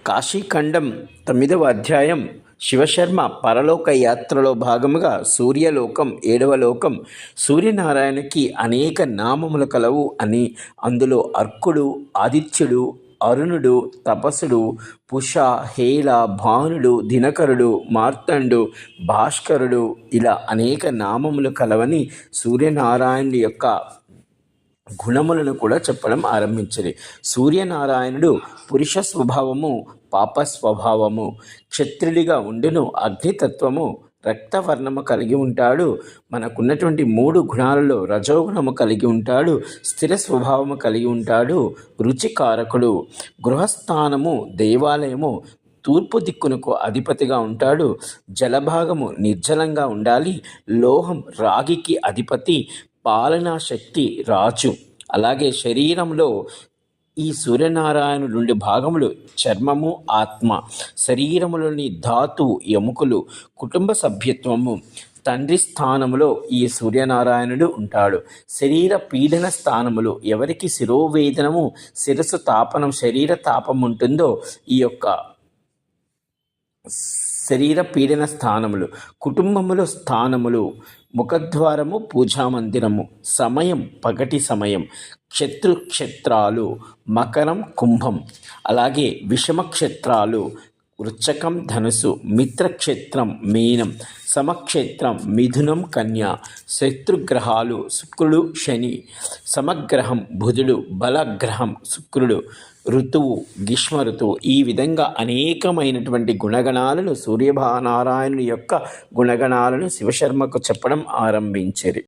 కాశీఖండం 9వ అధ్యాయం శివశర్మ పరలోక యాత్రలో భాగముగా సూర్యలోకం 7వ లోకం. సూర్యనారాయణకి అనేక నామములు కలవు అని, అందులో అర్కుడు, ఆదిత్యుడు, అరుణుడు, తపసుడు, పుష, హేళ, భానుడు, దినకరుడు, మార్తండు, భాస్కరుడు ఇలా అనేక నామములు కలవని సూర్యనారాయణుడి యొక్క గుణములను కూడా చెప్పడం ఆరంభించింది. సూర్యనారాయణుడు పురుష స్వభావము, పాప స్వభావము, క్షత్రుడిగా ఉండును, అగ్నితత్వము, రక్తవర్ణము కలిగి ఉంటాడు. మనకున్నటువంటి 3 గుణాలలో రజోగుణము కలిగి ఉంటాడు, స్థిర స్వభావము కలిగి ఉంటాడు, రుచికారకుడు, గృహస్థానము, దేవాలయము, తూర్పు దిక్కునకు అధిపతిగా ఉంటాడు, జలభాగము నిర్జలంగా ఉండాలి, లోహం రాగికి అధిపతి, పాలనా శక్తి రాజు. అలాగే శరీరంలో ఈ సూర్యనారాయణుడు 2 భాగములు, చర్మము, ఆత్మ. శరీరములోని ధాతు, ఎముకలు, కుటుంబ సభ్యత్వము. తండ్రి స్థానములో ఈ సూర్యనారాయణుడు ఉంటాడు. శరీర పీడన స్థానములు, ఎవరికి శిరోవేదనము, శిరస్సు తాపనం, శరీర తాపం ఉంటుందో ఈ యొక్క శరీర పీడన స్థానములు. కుటుంబములో స్థానములు, ముఖద్వారము, పూజామందిరము. సమయం పగటి సమయం. క్షత్రాలు మకరం, కుంభం. అలాగే విషమక్షేత్రాలు వృశ్చికం, ధనుసు. మిత్రక్షేత్రం మీనం, సమక్షేత్రం మిథునం, కన్య. శత్రుగ్రహాలు శుక్రుడు, శని. సమగ్రహం బుధుడు, బలగ్రహం శుక్రుడు. ఋతువు గ్రీష్మ ఋతువు. ఈ విధంగా అనేకమైనటువంటి గుణగణాలను సూర్యనారాయణుని యొక్క గుణగణాలను శివశర్మకు చెప్పడం ఆరంభించారు.